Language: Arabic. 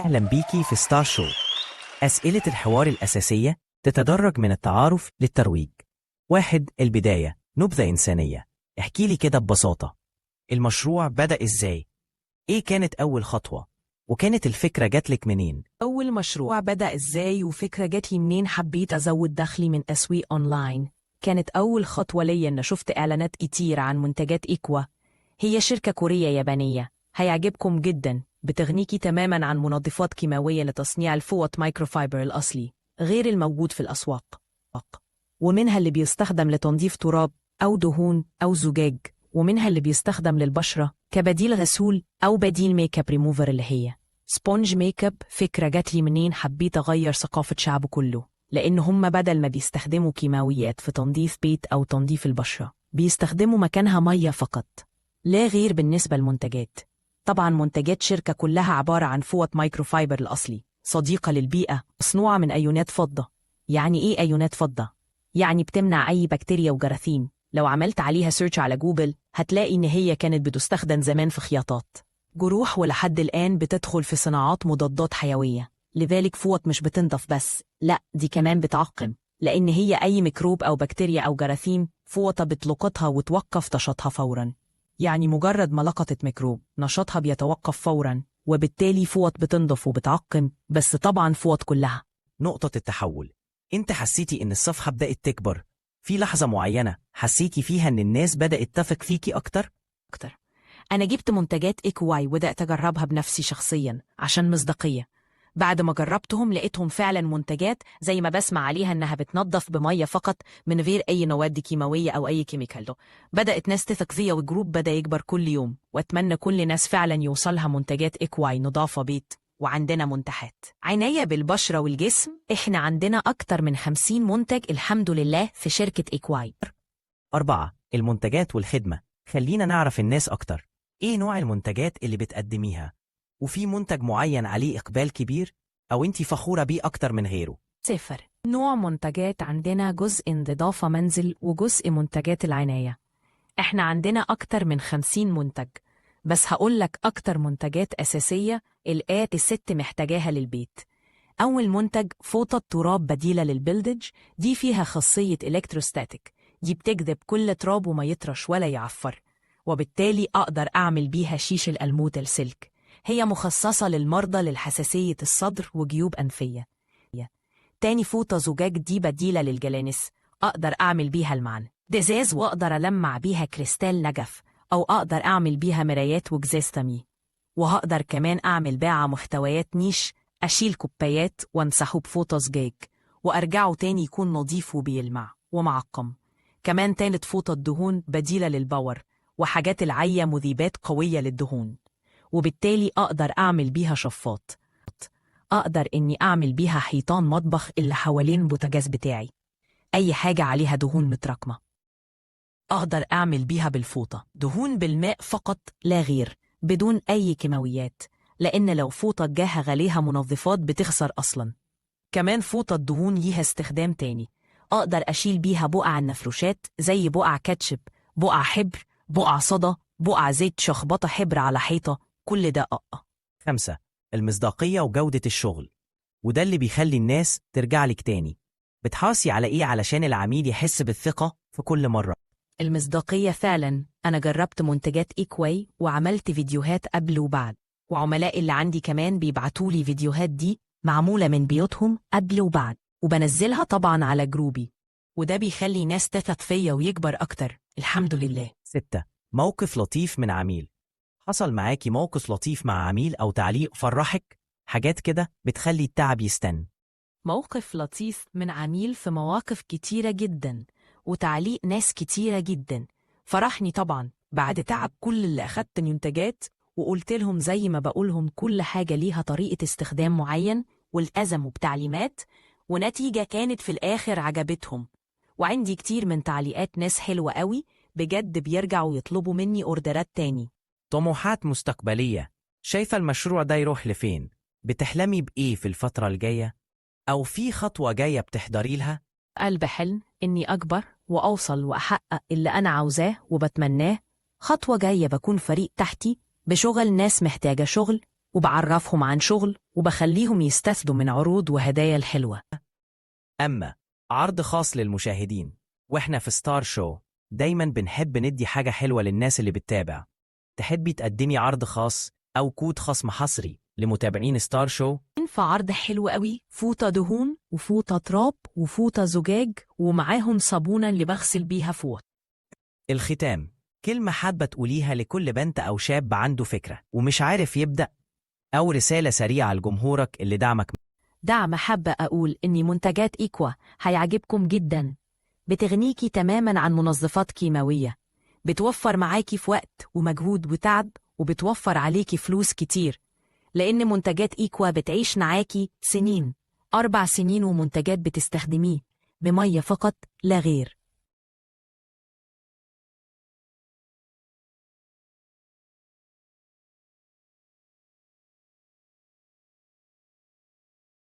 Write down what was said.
أهلا بيكي في ستار شو. أسئلة الحوار الأساسية تتدرج من التعارف للترويج. 1. البداية، نبذة إنسانية. احكي لي كده ببساطة، المشروع بدأ إزاي؟ إيه كانت أول خطوة؟ وكانت الفكرة جاتلك منين؟ أول مشروع بدأ إزاي وفكرة جاتلي منين؟ حبيت أزود دخلي من تسويق أونلاين. كانت أول خطوة ليا إن شفت إعلانات كتير عن منتجات إيكوا. هي شركة كورية يابانية، هيعجبكم جدا، بتغنيكي تماما عن منظفات كيماوية لتصنيع الفوط مايكروفايبر الأصلي غير الموجود في الأسواق، ومنها اللي بيستخدم لتنظيف تراب أو دهون أو زجاج، ومنها اللي بيستخدم للبشرة كبديل غسول أو بديل ميك اب ريموفر اللي هي سبونج ميك اب. فكرة جاتلي منين؟ حبيت أغير ثقافة شعبه كله، لأن هم بدل ما بيستخدموا كيماويات في تنظيف بيت أو تنظيف البشرة بيستخدموا مكانها مية فقط لا غير. بالنسبة للمنتجات، طبعا منتجات شركة كلها عبارة عن فوط مايكروفايبر الأصلي، صديقة للبيئة، مصنوعة من أيونات فضة. يعني إيه أيونات فضة؟ يعني بتمنع أي بكتيريا وجراثيم. لو عملت عليها سيرش على جوجل هتلاقي إن هي كانت بتستخدم زمان في خياطات جروح، ولحد الآن بتدخل في صناعات مضادات حيوية. لذلك فوط مش بتنضف بس، لا دي كمان بتعقم، لأن هي أي ميكروب أو بكتيريا أو جراثيم فوطة بتلقطها وتوقف نشاطها فوراً. يعني مجرد ما لقطت ميكروب نشاطها بيتوقف فوراً، وبالتالي فوط بتنضف وبتعقم، بس طبعاً فوط كلها. نقطة التحول، أنت حسيتي إن الصفحة بدأت تكبر؟ في لحظة معينة حسيتي فيها إن الناس بدأت تثق فيكي أكتر؟ أنا جبت منتجات إيكواي وبدأت أجربها بنفسي شخصياً عشان مصداقية. بعد ما جربتهم لقيتهم فعلاً منتجات زي ما بسمع عليها إنها بتنظف بمية فقط من غير أي مواد كيماوية أو أي كيميكال. بدأت ناس تثق فيا والجروب بدأ يكبر كل يوم، وأتمنى كل ناس فعلاً يوصلها منتجات إيكواي نظافة بيت. وعندنا منتجات عناية بالبشرة والجسم، إحنا عندنا أكتر من 50 منتج الحمد لله في شركة إيكواي. 4. المنتجات والخدمة، خلينا نعرف الناس أكتر. إيه نوع المنتجات اللي بتقدميها؟ وفي منتج معين عليه إقبال كبير أو أنتي فخورة بيه أكتر من غيره؟ 0 نوع منتجات عندنا جزء نظافة منزل وجزء منتجات العناية. احنا عندنا أكتر من 50 منتج، بس هقولك أكتر منتجات أساسية الآت الست محتاجاها للبيت. أول منتج فوطة تراب بديلة للبلدج، دي فيها خاصية إلكتروستاتيك، دي بتجذب كل تراب وما يطرش ولا يعفر، وبالتالي أقدر أعمل بيها شيش الألموت السلك. هي مخصصة للمرضى للحساسية الصدر وجيوب أنفية. تاني فوطة زجاج، دي بديلة للجلانس، أقدر أعمل بيها المعن دزاز، وأقدر ألمع بيها كريستال نجف، أو أقدر أعمل بيها مرايات وجزاز تمي. وهقدر كمان أعمل باعة محتويات نيش، أشيل كوبايات وانسحه بفوطة زجاج وأرجعه تاني يكون نظيف وبيلمع ومعقم. كمان تالت فوطة دهون بديلة للباور وحاجات العية مذيبات قوية للدهون، وبالتالي أقدر أعمل بيها شفاط. أقدر إني أعمل بيها حيطان مطبخ اللي حوالين البوتاجاز بتاعي، أي حاجة عليها دهون متراكمة أقدر أعمل بيها بالفوطة دهون بالماء فقط لا غير، بدون أي كيماويات، لأن لو فوطة جاها عليها منظفات بتخسر أصلا. كمان فوطة دهون ليها استخدام تاني، أقدر أشيل بيها بقع النفروشات زي بقع كاتشب، بقع حبر، بقع صدى، بقع زيت شخبطة حبر على حيطة، كل ده 5. المصداقية وجودة الشغل، وده اللي بيخلي الناس ترجع لك تاني. بتحاسي على إيه علشان العميل يحس بالثقة في كل مرة؟ المصداقية فعلا. أنا جربت منتجات إيكواي وعملت فيديوهات قبل وبعد، وعملائي اللي عندي كمان بيبعتولي فيديوهات دي معمولة من بيوتهم قبل وبعد، وبنزلها طبعا على جروبي، وده بيخلي ناس تثق فيا ويكبر أكتر الحمد لله. 6. موقف لطيف من عميل، حصل معاكي موقف لطيف مع عميل أو تعليق فرحك؟ حاجات كده بتخلي التعب يستن. موقف لطيف من عميل في مواقف كتيرة جدا وتعليق ناس كتيرة جدا فرحني طبعا. بعد تعب كل اللي أخدت منتجات وقلت لهم زي ما بقولهم كل حاجة ليها طريقة استخدام معين والتزموا بتعليمات، ونتيجة كانت في الآخر عجبتهم. وعندي كتير من تعليقات ناس حلوة قوي بجد بيرجعوا يطلبوا مني أوردرات تاني. طموحات مستقبلية، شايفة المشروع ده يروح لفين؟ بتحلمي بإيه في الفترة الجاية؟ أو في خطوة جاية بتحضري لها؟ قلب حلم إني أكبر وأوصل وأحقق اللي أنا عاوزاه وبتمناه. خطوة جاية بكون فريق تحتي بشغل ناس محتاجة شغل، وبعرفهم عن شغل وبخليهم يستفدوا من عروض وهدايا الحلوة. أما عرض خاص للمشاهدين، وإحنا في ستار شو دايما بنحب ندي حاجة حلوة للناس اللي بتتابع. تحبي تقدمي عرض خاص أو كود خصم حصري لمتابعين ستار شو؟ ينفع عرض حلو قوي، فوطة دهون وفوطة تراب وفوطة زجاج ومعاهم صابونة اللي بغسل بيها فوط. الختام، كلمة حابة تقوليها لكل بنت أو شاب عنده فكرة ومش عارف يبدأ، أو رسالة سريعة لجمهورك اللي دعمك. دعم حابة أقول إن منتجات إيكوا هيعجبكم جدا. بتغنيكي تماما عن منظفات كيماوية، بتوفر معاكي في وقت ومجهود وتعب، وبتوفر عليكي فلوس كتير، لأن منتجات إيكوا بتعيش معاكي سنين، 4 سنين، ومنتجات بتستخدميه بمية فقط لا غير.